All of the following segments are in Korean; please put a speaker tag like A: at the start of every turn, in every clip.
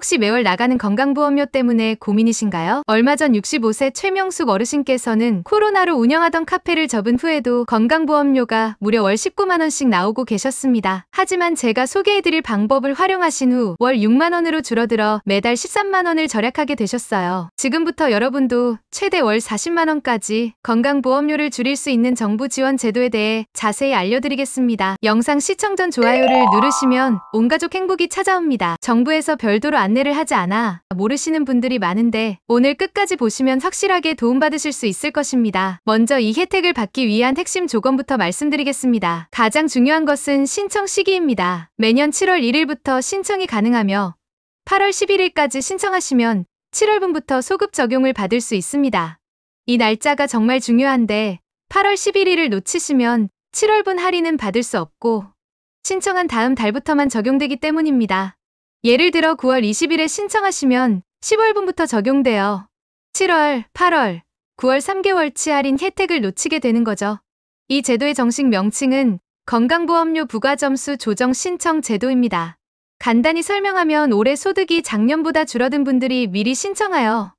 A: 혹시 매월 나가는 건강보험료 때문에 고민이신가요? 얼마 전 65세 최명숙 어르신께서는 코로나로 운영하던 카페를 접은 후에도 건강보험료가 무려 월 19만원씩 나오고 계셨습니다. 하지만 제가 소개해드릴 방법을 활용하신 후 월 6만원으로 줄어들어 매달 13만원을 절약하게 되셨어요. 지금부터 여러분도 최대 월 40만원까지 건강보험료를 줄일 수 있는 정부 지원 제도에 대해 자세히 알려드리겠습니다. 영상 시청 전 좋아요를 누르시면 온가족 행복이 찾아옵니다. 정부에서 별도로 안내를 하지 않아 모르시는 분들이 많은데 오늘 끝까지 보시면 확실하게 도움받으실 수 있을 것입니다. 먼저 이 혜택을 받기 위한 핵심 조건부터 말씀드리겠습니다. 가장 중요한 것은 신청 시기입니다. 매년 7월 1일부터 신청이 가능하며 8월 11일까지 신청하시면 7월분부터 소급 적용을 받을 수 있습니다. 이 날짜가 정말 중요한데 8월 11일을 놓치시면 7월분 할인은 받을 수 없고 신청한 다음 달부터만 적용되기 때문입니다. 예를 들어 9월 20일에 신청하시면 10월분부터 적용되어 7월, 8월, 9월 3개월치 할인 혜택을 놓치게 되는 거죠. 이 제도의 정식 명칭은 건강보험료 부과점수 조정 신청 제도입니다. 간단히 설명하면 올해 소득이 작년보다 줄어든 분들이 미리 신청하여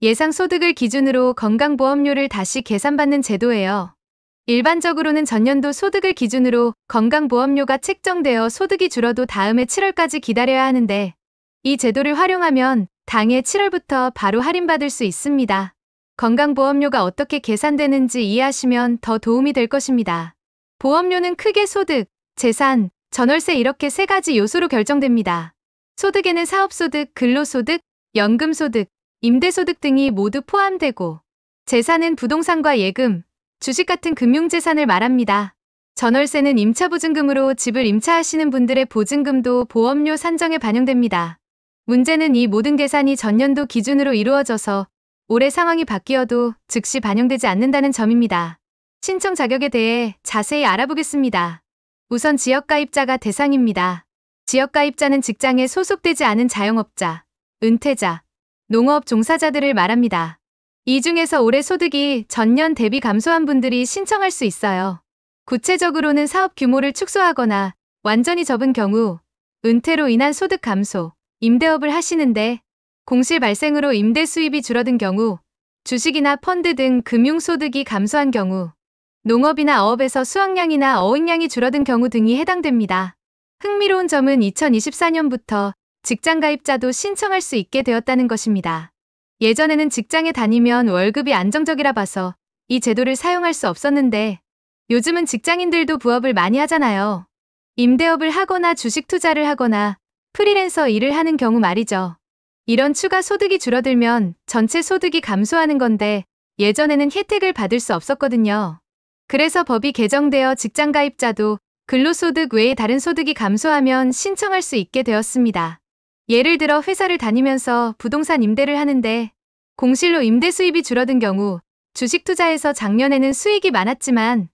A: 예상 소득을 기준으로 건강보험료를 다시 계산받는 제도예요. 일반적으로는 전년도 소득을 기준으로 건강보험료가 책정되어 소득이 줄어도 다음해 7월까지 기다려야 하는데 이 제도를 활용하면 당해 7월부터 바로 할인받을 수 있습니다. 건강보험료가 어떻게 계산되는지 이해하시면 더 도움이 될 것입니다. 보험료는 크게 소득, 재산, 전월세 이렇게 세 가지 요소로 결정됩니다. 소득에는 사업소득, 근로소득, 연금소득, 임대소득 등이 모두 포함되고 재산은 부동산과 예금, 주식 같은 금융재산을 말합니다. 전월세는 임차보증금으로 집을 임차하시는 분들의 보증금도 보험료 산정에 반영됩니다. 문제는 이 모든 계산이 전년도 기준으로 이루어져서 올해 상황이 바뀌어도 즉시 반영되지 않는다는 점입니다. 신청 자격에 대해 자세히 알아보겠습니다. 우선 지역가입자가 대상입니다. 지역가입자는 직장에 소속되지 않은 자영업자, 은퇴자, 농업 종사자들을 말합니다. 이 중에서 올해 소득이 전년 대비 감소한 분들이 신청할 수 있어요. 구체적으로는 사업 규모를 축소하거나 완전히 접은 경우, 은퇴로 인한 소득 감소, 임대업을 하시는데 공실 발생으로 임대 수입이 줄어든 경우, 주식이나 펀드 등 금융소득이 감소한 경우, 농업이나 어업에서 수확량이나 어획량이 줄어든 경우 등이 해당됩니다. 흥미로운 점은 2024년부터 직장가입자도 신청할 수 있게 되었다는 것입니다. 예전에는 직장에 다니면 월급이 안정적이라 봐서 이 제도를 사용할 수 없었는데 요즘은 직장인들도 부업을 많이 하잖아요. 임대업을 하거나 주식 투자를 하거나 프리랜서 일을 하는 경우 말이죠. 이런 추가 소득이 줄어들면 전체 소득이 감소하는 건데 예전에는 혜택을 받을 수 없었거든요. 그래서 법이 개정되어 직장가입자도 근로소득 외에 다른 소득이 감소하면 신청할 수 있게 되었습니다. 예를 들어 회사를 다니면서 부동산 임대를 하는데 공실로 임대 수입이 줄어든 경우, 주식 투자에서 작년에는 수익이 많았지만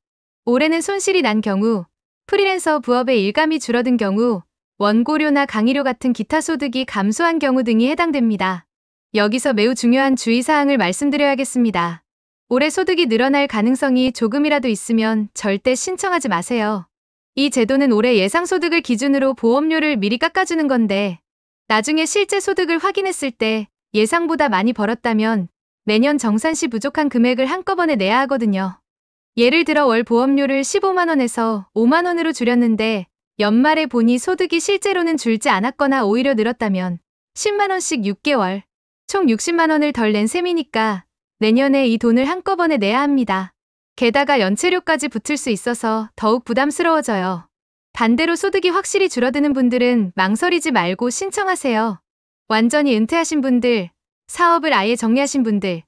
A: 올해는 손실이 난 경우, 프리랜서 부업의 일감이 줄어든 경우, 원고료나 강의료 같은 기타 소득이 감소한 경우 등이 해당됩니다. 여기서 매우 중요한 주의사항을 말씀드려야겠습니다. 올해 소득이 늘어날 가능성이 조금이라도 있으면 절대 신청하지 마세요. 이 제도는 올해 예상소득을 기준으로 보험료를 미리 깎아주는 건데 나중에 실제 소득을 확인했을 때 예상보다 많이 벌었다면 내년 정산시 부족한 금액을 한꺼번에 내야 하거든요. 예를 들어 월 보험료를 15만원에서 5만원으로 줄였는데 연말에 보니 소득이 실제로는 줄지 않았거나 오히려 늘었다면 10만원씩 6개월, 총 60만원을 덜 낸 셈이니까 내년에 이 돈을 한꺼번에 내야 합니다. 게다가 연체료까지 붙을 수 있어서 더욱 부담스러워져요. 반대로 소득이 확실히 줄어드는 분들은 망설이지 말고 신청하세요. 완전히 은퇴하신 분들, 사업을 아예 정리하신 분들,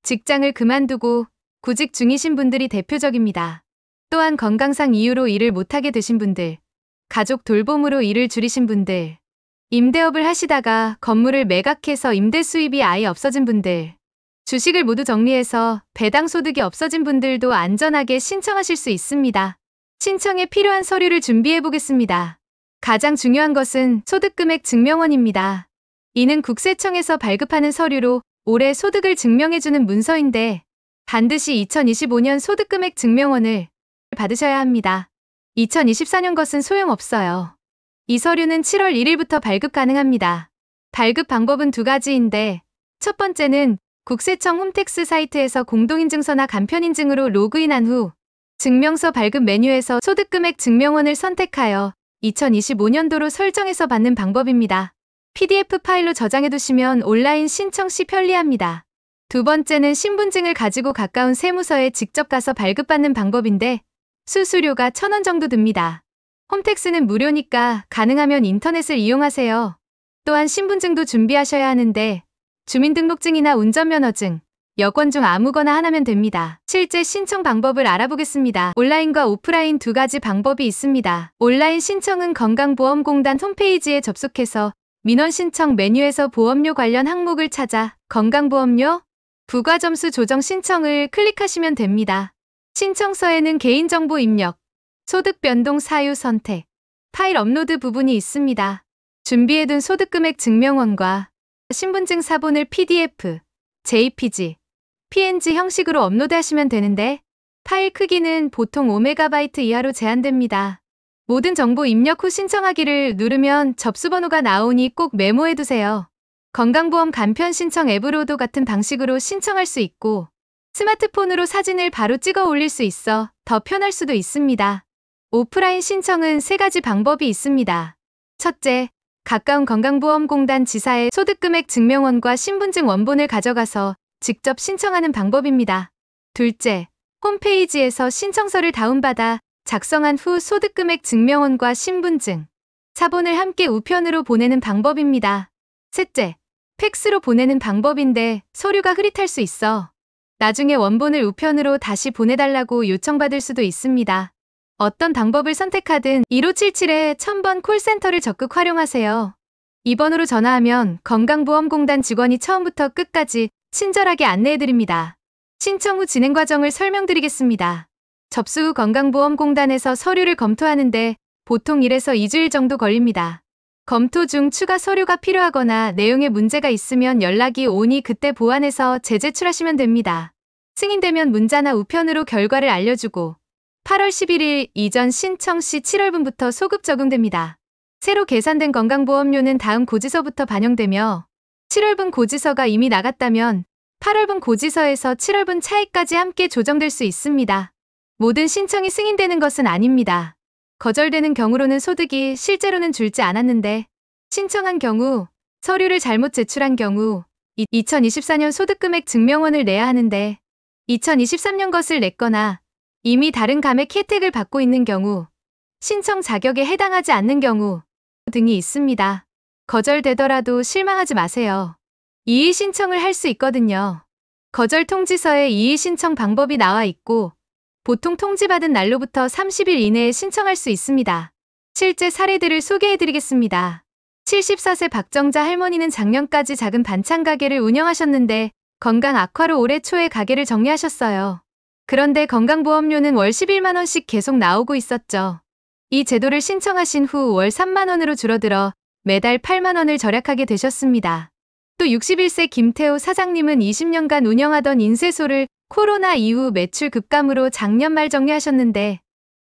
A: 직장을 그만두고 구직 중이신 분들이 대표적입니다. 또한 건강상 이유로 일을 못하게 되신 분들, 가족 돌봄으로 일을 줄이신 분들, 임대업을 하시다가 건물을 매각해서 임대 수입이 아예 없어진 분들, 주식을 모두 정리해서 배당 소득이 없어진 분들도 안전하게 신청하실 수 있습니다. 신청에 필요한 서류를 준비해 보겠습니다. 가장 중요한 것은 소득금액 증명원입니다. 이는 국세청에서 발급하는 서류로 올해 소득을 증명해주는 문서인데 반드시 2025년 소득금액 증명원을 받으셔야 합니다. 2024년 것은 소용없어요. 이 서류는 7월 1일부터 발급 가능합니다. 발급 방법은 두 가지인데, 첫 번째는 국세청 홈택스 사이트에서 공동인증서나 간편인증으로 로그인한 후 증명서 발급 메뉴에서 소득금액 증명원을 선택하여 2025년도로 설정해서 받는 방법입니다. PDF 파일로 저장해두시면 온라인 신청 시 편리합니다. 두 번째는 신분증을 가지고 가까운 세무서에 직접 가서 발급받는 방법인데 수수료가 1,000원 정도 듭니다. 홈택스는 무료니까 가능하면 인터넷을 이용하세요. 또한 신분증도 준비하셔야 하는데 주민등록증이나 운전면허증, 여권 중 아무거나 하나면 됩니다. 실제 신청 방법을 알아보겠습니다. 온라인과 오프라인 두 가지 방법이 있습니다. 온라인 신청은 건강보험공단 홈페이지에 접속해서 민원 신청 메뉴에서 보험료 관련 항목을 찾아 건강보험료, 부가점수 조정 신청을 클릭하시면 됩니다. 신청서에는 개인정보 입력, 소득 변동 사유 선택, 파일 업로드 부분이 있습니다. 준비해둔 소득금액 증명원과 신분증 사본을 PDF, JPG, PNG 형식으로 업로드하시면 되는데 파일 크기는 보통 5MB 이하로 제한됩니다. 모든 정보 입력 후 신청하기를 누르면 접수번호가 나오니 꼭 메모해두세요. 건강보험 간편 신청 앱으로도 같은 방식으로 신청할 수 있고 스마트폰으로 사진을 바로 찍어 올릴 수 있어 더 편할 수도 있습니다. 오프라인 신청은 세 가지 방법이 있습니다. 첫째, 가까운 건강보험공단 지사에 소득금액 증명원과 신분증 원본을 가져가서 직접 신청하는 방법입니다. 둘째, 홈페이지에서 신청서를 다운받아 작성한 후 소득금액 증명원과 신분증, 사본을 함께 우편으로 보내는 방법입니다. 셋째, 팩스로 보내는 방법인데 서류가 흐릿할 수 있어 나중에 원본을 우편으로 다시 보내달라고 요청받을 수도 있습니다. 어떤 방법을 선택하든 1577-1000번 콜센터를 적극 활용하세요. 이 번호로 전화하면 건강보험공단 직원이 처음부터 끝까지 친절하게 안내해드립니다. 신청 후 진행 과정을 설명드리겠습니다. 접수 후 건강보험공단에서 서류를 검토하는데 보통 1에서 2주일 정도 걸립니다. 검토 중 추가 서류가 필요하거나 내용에 문제가 있으면 연락이 오니 그때 보완해서 재제출하시면 됩니다. 승인되면 문자나 우편으로 결과를 알려주고 8월 11일 이전 신청 시 7월분부터 소급 적용됩니다. 새로 계산된 건강보험료는 다음 고지서부터 반영되며 7월분 고지서가 이미 나갔다면 8월분 고지서에서 7월분 차이까지 함께 조정될 수 있습니다. 모든 신청이 승인되는 것은 아닙니다. 거절되는 경우로는 소득이 실제로는 줄지 않았는데 신청한 경우, 서류를 잘못 제출한 경우 2024년 소득금액 증명원을 내야 하는데 2023년 것을 냈거나 이미 다른 감액 혜택을 받고 있는 경우, 신청 자격에 해당하지 않는 경우 등이 있습니다. 거절되더라도 실망하지 마세요. 이의 신청을 할 수 있거든요. 거절 통지서에 이의 신청 방법이 나와 있고 보통 통지받은 날로부터 30일 이내에 신청할 수 있습니다. 실제 사례들을 소개해드리겠습니다. 74세 박정자 할머니는 작년까지 작은 반찬 가게를 운영하셨는데 건강 악화로 올해 초에 가게를 정리하셨어요. 그런데 건강보험료는 월 11만 원씩 계속 나오고 있었죠. 이 제도를 신청하신 후 월 3만 원으로 줄어들어 매달 8만 원을 절약하게 되셨습니다. 또 61세 김태호 사장님은 20년간 운영하던 인쇄소를 코로나 이후 매출 급감으로 작년 말 정리하셨는데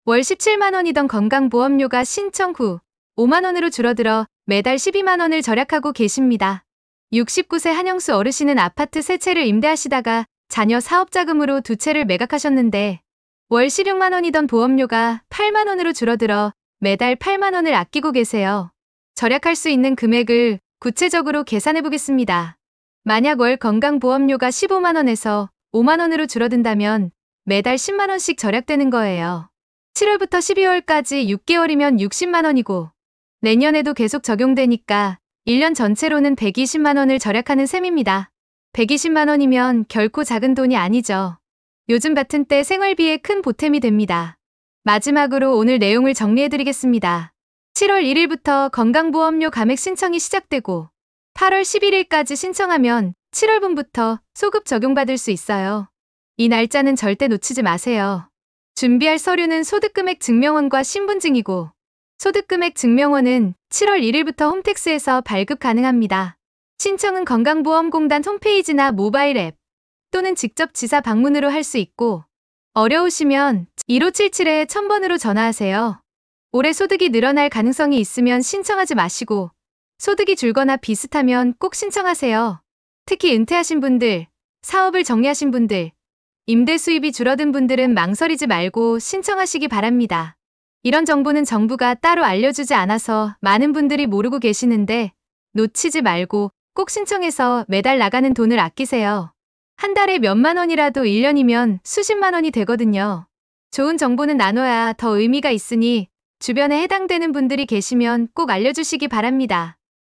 A: 월 17만 원이던 건강보험료가 신청 후 5만 원으로 줄어들어 매달 12만 원을 절약하고 계십니다. 69세 한영수 어르신은 아파트 세 채를 임대하시다가 자녀 사업자금으로 두 채를 매각하셨는데 월 16만 원이던 보험료가 8만 원으로 줄어들어 매달 8만 원을 아끼고 계세요. 절약할 수 있는 금액을 구체적으로 계산해 보겠습니다. 만약 월 건강보험료가 15만 원에서 5만 원으로 줄어든다면 매달 10만 원씩 절약되는 거예요. 7월부터 12월까지 6개월이면 60만 원이고 내년에도 계속 적용되니까 1년 전체로는 120만 원을 절약하는 셈입니다. 120만 원이면 결코 작은 돈이 아니죠. 요즘 같은 때 생활비에 큰 보탬이 됩니다. 마지막으로 오늘 내용을 정리해드리겠습니다. 7월 1일부터 건강보험료 감액 신청이 시작되고 8월 11일까지 신청하면 7월분부터 소급 적용받을 수 있어요. 이 날짜는 절대 놓치지 마세요. 준비할 서류는 소득금액 증명원과 신분증이고 소득금액 증명원은 7월 1일부터 홈택스에서 발급 가능합니다. 신청은 건강보험공단 홈페이지나 모바일 앱 또는 직접 지사 방문으로 할 수 있고 어려우시면 1577-1000번으로 전화하세요. 올해 소득이 늘어날 가능성이 있으면 신청하지 마시고 소득이 줄거나 비슷하면 꼭 신청하세요. 특히 은퇴하신 분들, 사업을 정리하신 분들, 임대 수입이 줄어든 분들은 망설이지 말고 신청하시기 바랍니다. 이런 정보는 정부가 따로 알려주지 않아서 많은 분들이 모르고 계시는데 놓치지 말고 꼭 신청해서 매달 나가는 돈을 아끼세요. 한 달에 몇만 원이라도 1년이면 수십만 원이 되거든요. 좋은 정보는 나눠야 더 의미가 있으니 주변에 해당되는 분들이 계시면 꼭 알려주시기 바랍니다.